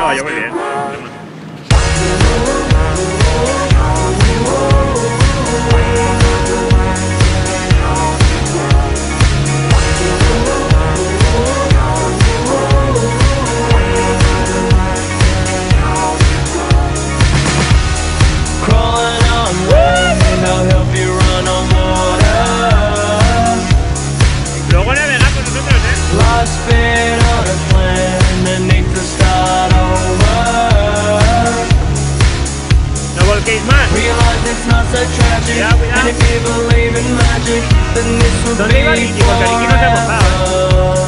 caballo muy bien. Luego navegar con nosotros, No volquéis más. Cuidado, cuidado. ¿Dónde iba Ricky? Porque Ricky no se ha mojado,